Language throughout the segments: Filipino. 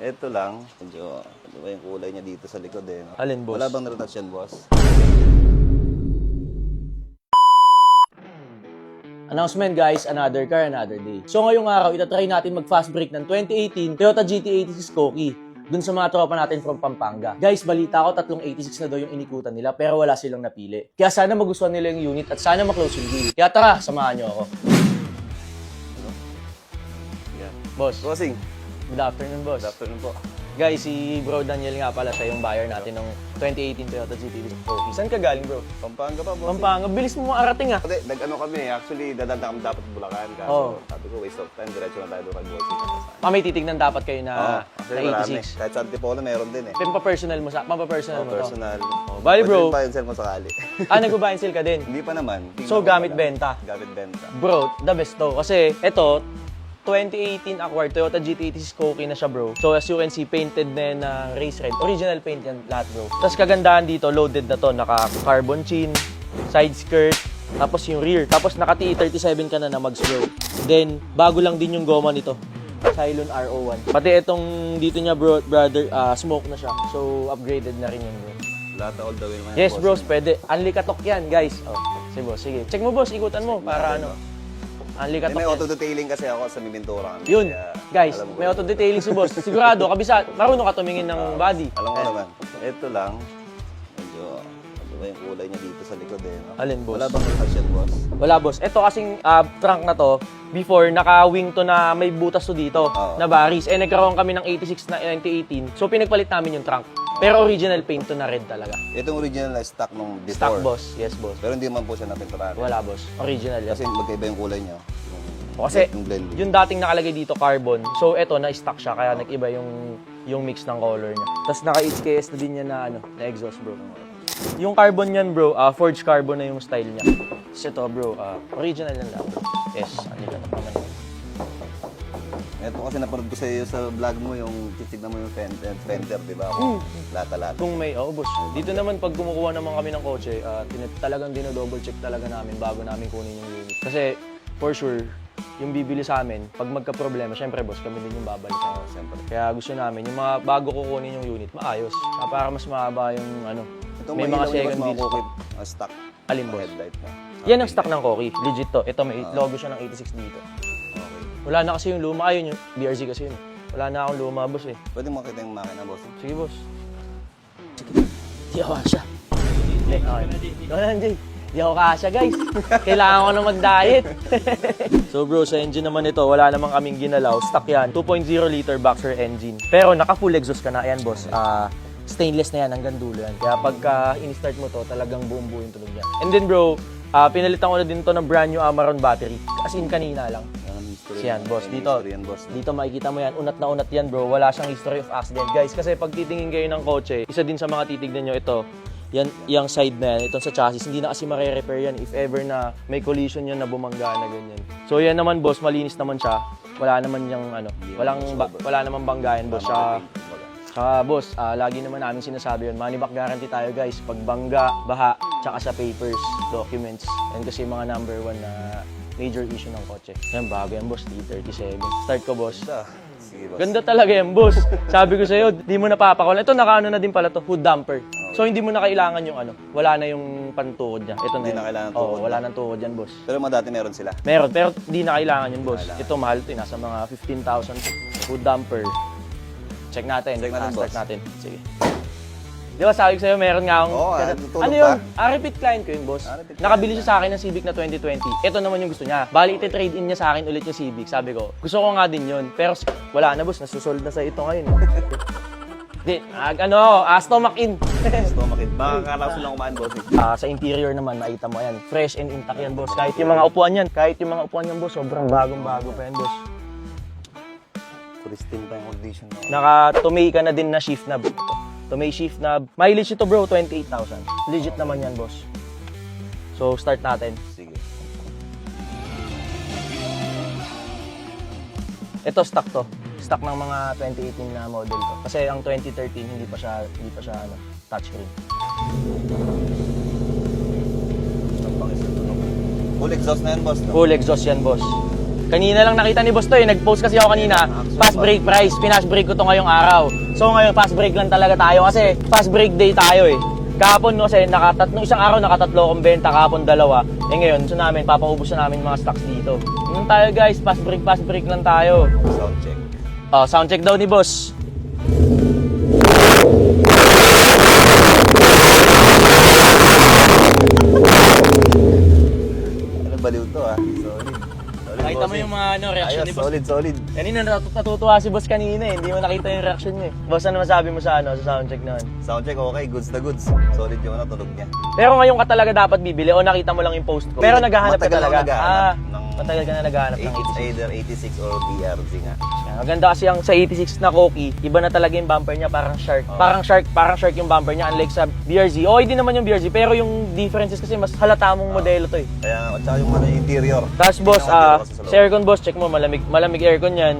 Ito lang, medyo, ano ba yung kulay niya dito sa likod eh. No? Alin, boss? Wala bang retouch yan, boss? Announcement guys, another car, another day. So ngayong araw, itatry natin mag-fast break ng 2018 Toyota GT86 Koki dun sa mga tropa natin from Pampanga. Guys, balita ko, 386 na daw yung inikutan nila pero wala silang napili. Kaya sana magustuhan nila yung unit at sana ma-close yung deal. Kaya tara, samahan nyo ako. Yeah. Boss, Bossing, good afternoon boss. good afternoon po. Guys, si Bro Daniel nga pala, siya yung buyer natin ng 2018 Toyota GT86 Koki. Saan ka galing bro? Pampanga pa, bossing. Pampanga, bilis mo arating ah. Hindi, nag-ano kami, actually, dadanta kami dapat Bulacan. Kaso, Oo. sabi ko, waste of time, diretso na tayo doon kay bossing. May titignan dapat kayo na, Kasi na marami. 86. Kahit sa Antipolo, meron din eh. Pampapersonal mo sa, pampapersonal mo to. Personal. Bali, bro. Pwede pa yun sir mo sakali. Nagbabuy and sell ka din. Hindi pa naman. Tingnan So, ko gamit pala. benta. Gamit benta. Bro, the best to. Kasi, ito, 2018 acquired Toyota GT86 Koki na siya, bro. So, as you can see, painted na yan na race red. Original paint yan lahat, bro. Tapos, kagandahan dito, loaded na to. Naka-carbon chin, side skirt, tapos yung rear. Tapos, naka-T37 ka na mags, bro. Then, bago lang din yung goma nito. Cylon RO1. Pati itong dito niya, bro, brother, smoke na siya. So, upgraded na rin yun, bro. Lahat all the way naman. Yes, boss. bros, pwede. Unli katok yan, guys. Oh, sige, boss. Sige. Check mo, boss. Ikutan mo para ano. Unli katok May yan. auto-detailing kasi ako sa Mimintura. Yun, Kaya, guys, alam mo may yun. auto-detailing si boss. Sigurado, kabisa, marunong ka tumingin ng body. Alam ko naman. Ito lang, medyo, ano ba yung kulay niya dito sa likod eh. No? Alin, boss? Wala bang retouch yan, boss? Wala, boss. Ito kasing trunk na to, before, naka-wing to na may butas to dito, Oo. na baris. Nagkaroon kami ng 86 na 2018. So, pinagpalit namin yung trunk. Pero original paint to na red talaga. Itong original na stock nung before. Stock, boss. Yes, boss. Pero hindi man po siya napinturahan. Wala, boss. Original yan. Kasi magkaiba yung kulay niya. Kasi yung blending. yung dating nakalagay dito carbon. So eto na-stock siya kaya nag-iba yung mix ng color niya. Tapos naka-HKS na din niya na na exhaust, bro. Yung carbon niyan, bro, forged carbon na yung style niya. Tapos ito, bro, original lang lang. Yes, ano ka naman. Ito kasi napanood ko sa iyo sa vlog mo, yung titignan mo yung fender, di ba? Lata-lata. Kung may, boss. Dito naman pag kumukuha naman kami ng kotse, talagang dino-double check talaga namin bago namin kunin yung unit. Kasi for sure, yung bibili sa amin, pag magka-problema, syempre boss, kami din yung babalik. Siyempre. Kaya gusto namin, yung mga bago kukunin yung unit, maayos. Para mas mahaba yung Ito may mga second mga wheels. kukit, stock. Alin, boss? Headlight na. Yan ang stock ng Koki. Legit to. Ito may logo siya ng 86 dito. Okay. Wala na kasi yung luma. Ayun yung BRZ kasi yun. Wala na akong luma, boss eh. Pwede mo makita yung makina, boss. Sige, boss. Sige. Di ako kasya. Hindi, okay. Wala na, Jay. Di ako kasya, guys. Kailangan ko na mag-diet. So bro, sa engine naman ito, wala namang kaming ginalaw. Stock yan. 2.0 liter boxer engine. Pero naka-full exhaust ka na. Ayan, boss. Stainless na yan hanggang dulo yan. Kaya pagka in-start mo to, talagang buong-buo yung tunog niya. And then bro, pinalitan ko na din to ng brand new Amaron battery. As in, kanina lang. Yan, boss. Dito makikita mo yan. Unat na unat yan, bro. Wala siyang history of accident. Guys, kasi pag titingin kayo ng kotse, isa din sa mga titignan nyo ito, yan, yung side na yan, itong sa chassis, hindi na kasi makire-repair yan if ever na may collision yan na bumangga na ganyan. So yan naman, boss, malinis naman siya. Wala naman yung wala namang banggayan, boss. Boss, lagi naman namin sinasabi yun, money back guarantee tayo, guys. Pag bangga, baha, tsaka sa papers, documents. Yan kasi yung mga number 1 na major issue ng kotse. Yan, bago yan, boss. T37. Start ko, boss. Sige, boss. Ganda talaga yan, boss. Sabi ko sa'yo, di mo napapakawalan. Ito, nakaano na din pala to, hood damper. So, hindi mo na kailangan yung wala na yung pantukod niya. Ito na Hindi yun. na kailangan tukod Oo, wala na. nang tukod yan, boss. Pero mga dati meron sila. Meron, pero di na kailangan yun, boss. Kailangan. Ito, mahal to. Nasa mga 15,000. Hood damper. Check natin. Check natin, Start boss. natin. Sige. Di ba sabi ko sa'yo, meron nga akong... Oo, tutulog ano pa. yun? Repeat client ko yun, boss. Repeat Nakabili client siya sa akin ng Civic na 2020. Ito naman yung gusto niya. Bali, iti-trade in niya sa akin ulit yung Civic. Sabi ko, gusto ko nga din yun. Pero wala na, boss. Nasusold na sa ito ngayon. Di, stomach in. Stomach it. Makakaraos lang kumain, boss. Sa interior naman, makita mo yan. Fresh and intact yan, boss. Kahit yung mga upuan yan, boss, sobrang bagong-bago pa yan, boss. Pristine pa yung condition mo. Naka-tumay ka na din na shift knob. Tumay shift knob. Mileage ito, bro, 28,000. Legit naman yan, boss. So, start natin. Sige. Ito, stock to. Stock ng mga 2018 na model to. Kasi ang 2013, hindi pa siya touchscreen. Full exhaust na yan, boss. No? Full exhaust yan, boss. Kanina lang nakita ni boss to eh. Nag-post kasi ako kanina. Fast break price. Finash break ko to ngayong araw. So ngayon, fast break lang talaga tayo kasi fast break day tayo eh. Kahapon no, kasi nung isang araw nakatatlo akong benta, kahapon dalawa. Eh ngayon, so namin, papaubos na namin mga stocks dito. Yun tayo guys, fast break lang tayo. Sound check. Oh, sound check daw ni boss. Ano baliw to ah. Solid. Nakita mo yung mga reaction Ayos, ni boss. solid. Kanina natutuwa si boss kanina eh. Hindi mo nakita yung reaction niya eh. Boss, ano masabi mo sa sound check noon? Sound check okay, goods na goods. Solid yung tunog niya. Pero ngayon ka talaga dapat bibili o nakita mo lang yung post ko. Pero naghahanap ka Matagal talaga. ako naghahanap ng Matagal ka na naghahanap ng 86. Either 86 or BRZ nga. Maganda kasi ang sa 86 na Koki, iba na talaga yung bumper niya, parang shark. Parang shark yung bumper niya unlike sa BRZ. Okay din naman yung BRZ, pero yung differences kasi mas halata mong modelo to eh. Kaya, at saka yung interior. Tapos boss, Yung interior kasi sa loob. sa aircon boss, check mo, malamig aircon yan.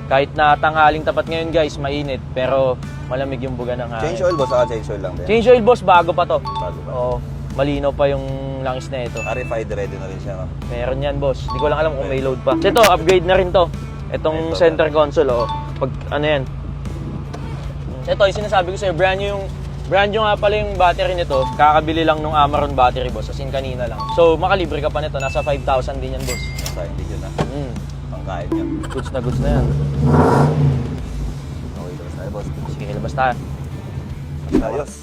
Kahit na tanghaling tapat ngayon guys, mainit, pero malamig yung buga ng hangin. Change oil boss, change oil lang din. Change oil boss, bago pa to. Bago pa. Oo, malinaw pa yung langis na ito. RFID ready na rin siya, no? Meron yan boss, hindi ko lang alam kung may load pa. Kasi ito, upgrade na rin to. Itong Ito, center console, oh. Pag ano yan. Ito, yung sinasabi ko sa'yo, brand new nga pala yung battery nito. Kakabili lang nung Amaron battery, boss. As in, kanina lang. So, makalibre ka pa nito. Nasa 5,000 din yan, boss. Sa hindi yun na. Pangkain niya. Goods na yan. Okay, labas tayo boss. Sige, labas tayo. Ayos.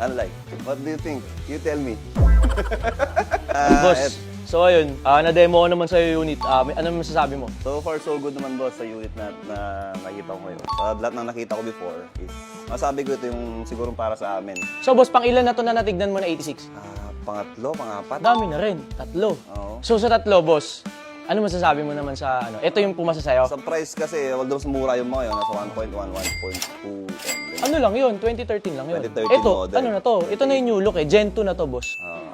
Unlike. What do you think? You tell me. Boss, so ayun, na-demo ko naman sa'yo yung unit. Ano masasabi mo? So far, so good naman boss sa unit na nakita ko ngayon. Sa lahat ng nakita ko before is, masabi ko ito yung siguro para sa amin. So, boss, pang ilan na to na natignan mo na 86? Pangatlo, pangapat. Dami na rin. 3. Oo. So, sa 3, boss, ano masasabi mo naman sa ano? Ito yung pumasa sa'yo? Sa price kasi, although mas mura yung mga yun, nasa 1.1, 1.2, Ano lang yun? 2013 lang yun. 2013 Ito, model. ano na to? Ito na yung new look eh. Gen 2 na to, boss.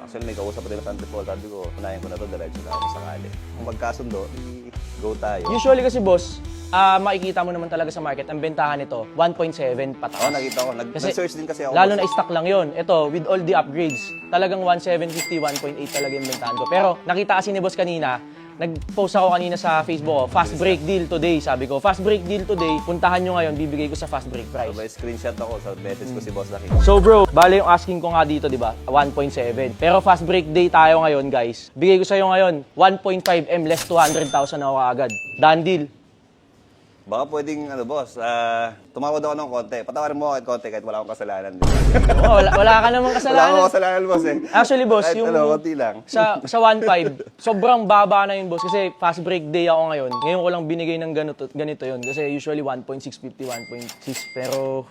Actually, may kausap pa din sa Antipolo. Sabi ko, unahin ko na to, diretso na ako sakali. Kung magkasundo, go tayo. Usually kasi, boss, makikita mo naman talaga sa market, ang bentahan nito, 1.7 pataas. Oo, nakita ko. Nag-search din kasi ako. Lalo na stock lang yon. Ito, with all the upgrades, talagang 1.750, 1.8 talaga yung bentahan ko. Pero nakita kasi ni boss kanina, nag-post ako kanina sa Facebook ko, fast break deal today. Sabi ko, fast break deal today, puntahan nyo ngayon, bibigay ko sa fast break price. May screenshot ako sa message ko si Boss Laki. So bro, bale yung asking ko nga dito, di ba? 1.7. Pero fast break day tayo ngayon, guys. Bigay ko sa'yo ngayon, 1.5M less 200,000 ako agad. Done deal. Baka pwedeng, boss, tumawad ako ng konti. Patawarin mo ako kahit konti kahit wala akong kasalanan. Oh, wala ka namang Wala kasalanan. akong kasalanan, boss eh. Actually, boss, Kahit yung konti lang. sa 1.5, sobrang baba na yun, boss. Kasi fast break day ako ngayon. Ngayon ko lang binigay ng ganito yun. Kasi usually 1.650, 1.6. Pero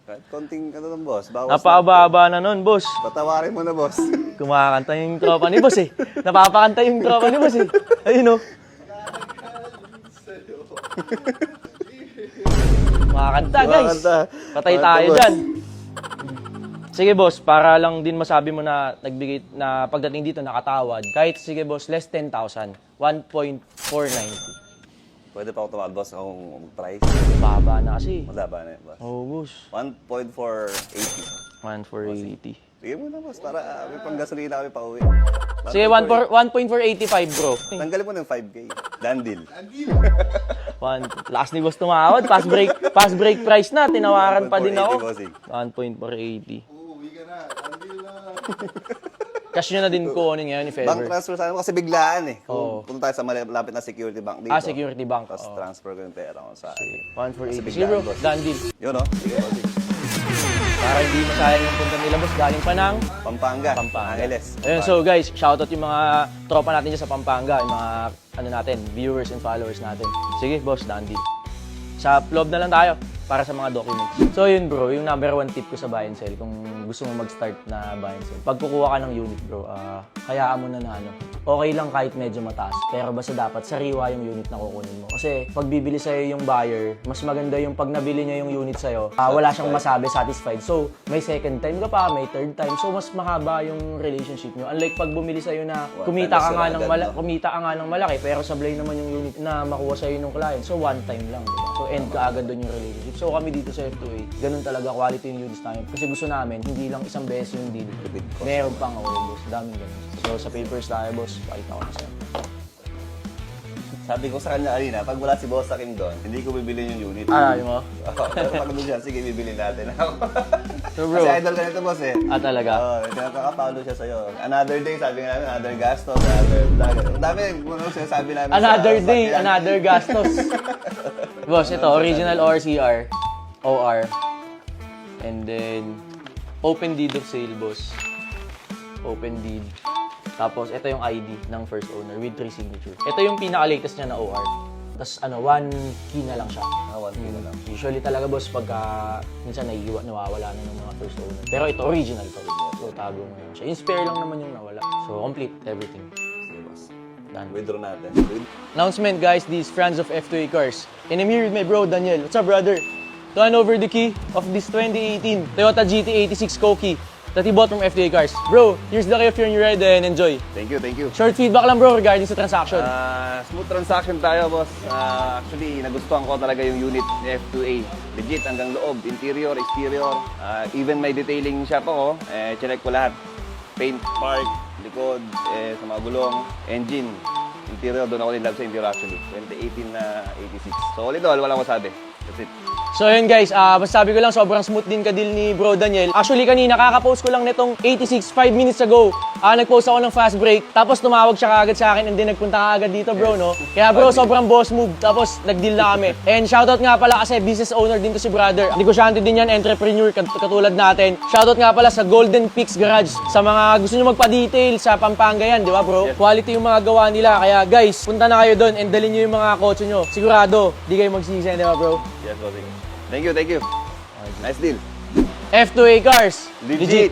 Kahit konting, boss. Bawas napakababa na nun, boss. Patawarin mo na, boss. Kumakanta yung tropa ni boss eh. Napapakanta yung tropa ni boss eh. Ayun oh. Kumakanta guys. Kumakanta. Patay Kumakanta, tayo boss. dyan. Sige boss, para lang din masabi mo na nagbigay na pagdating dito nakatawad. Kahit sige boss, less 10,000, 1.490. Pwede pa ako tumawad, boss, kung price. Baba na kasi. Madaba na yun, boss. Oh, boss. 1.480. 1.480. Sige mo na, boss, para may panggasolina kami pa uwi. Sige, 1.485 bro. Tanggalin mo ng 5K. Done deal. Last ni boss tumawad. Fast break price na. Tinawaran pa din 1.480, ako. bossing. 1.480. Cash nyo na din kukunin ngayon if Bank ever. transfer sa akin kasi biglaan eh. Oo. Kung punta tayo sa malapit na security bank dito. Security bank. Tapos Oo. transfer ko yung pera ko sa akin. 1.480. Kasi Sige bro, biglaan, boss. done deal. Yun, no? Sige, bossing. Para hindi masayang yung punta nila boss. Galing pa ng Pampanga. Pampanga. Angeles. Ayun, so guys, shoutout yung mga tropa natin dyan sa Pampanga. Yung mga viewers and followers natin. Sige boss, done deal. Sa loob na lang tayo para sa mga documents. So yun bro, yung number 1 tip ko sa buy and sell kung gusto mo mag-start na buy and sell. Pag kukuha ka ng unit bro, hayaan mo na okay lang kahit medyo mataas. Pero basta dapat sariwa yung unit na kukunin mo. Kasi pag bibili sa'yo yung buyer, mas maganda yung pag nabili niya yung unit sa'yo, wala siyang masabi, satisfied. So may second time ka pa, may third time. So mas mahaba yung relationship nyo. Unlike pag bumili sa'yo na kumita ka nga ng malaki, pero sablay naman yung unit na makuha sa'yo ng client. So one time lang, diba? So end ka agad doon yung relationship. So kami dito sa F2A, ganun talaga quality yung units namin. Kasi gusto namin, hindi lang isang beses yung deal. Meron pang boss. Daming ganun. So sa papers tayo, boss. Pakita ko na sa'yo. Sabi ko sa kanya kanina, pag wala si Boss Akim doon, hindi ko bibili yung unit. Ayaw mo? Pero pag doon siya, sige, bibili natin. So bro, Kasi idol ka nito, boss eh. talaga? Oo, nakakapalo siya sa'yo. Another day, sabi nga namin, another gastos, another vlog. Ang dami, kung ano sinasabi namin Another sa day, sakyan. another gastos. Boss, ito, original ORCR, OR. And then, open deed of sale, boss. Open deed. Tapos, ito yung ID ng first owner with 3 signature. Ito yung pinaka-latest niya na OR. Tapos, 1 key na lang siya. One key na lang. Usually talaga, boss, pagka minsan nawawala na ng mga first owner. Pero ito, original to. So, tago mo lang siya. Yung spare lang naman yung nawala. So, complete everything. Sige, boss. Done. Withdraw natin. Announcement, guys, these friends of F2A Cars. And I'm here with my bro, Daniel. What's up, brother? To hand over the key of this 2018 Toyota GT86 Koki that he bought from F2A Cars. Bro, here's the key if you're ready and enjoy. Thank you, thank you. Short feedback lang, bro, regarding sa transaction. Smooth transaction tayo, boss. Actually, nagustuhan ko talaga yung unit ni F2A. Legit, hanggang loob, interior, exterior. Even may detailing shop ako. Chinek ko lahat. Paint, park, likod, sa mga gulong, engine, interior. Doon ako din love sa interior actually. 2018 na 86. So, all in all, walang masabi. That's it. So yun guys, masasabi ko lang sobrang smooth din ka deal ni Bro Daniel. Actually kanina kaka-post ko lang nitong 86 5 minutes ago. Nag-post ako ng fast break, tapos tumawag siya kaagad sa akin and then nagpunta ka agad dito bro, no? Kaya bro, sobrang boss move, tapos nag-deal na kami. And shoutout nga pala kasi business owner din to si brother. Negosyante din yan, entrepreneur katulad natin. Shoutout nga pala sa Golden Peaks Garage. Sa mga gusto nyo magpa-detail sa Pampanga yan, di ba bro? Quality yung mga gawa nila. Kaya guys, punta na kayo doon and dalhin nyo yung mga kotse nyo. Sigurado, di kayo magsisisi, di ba bro? Yes, bossing. Thank you, thank you. Nice deal. F2A Cars. Legit.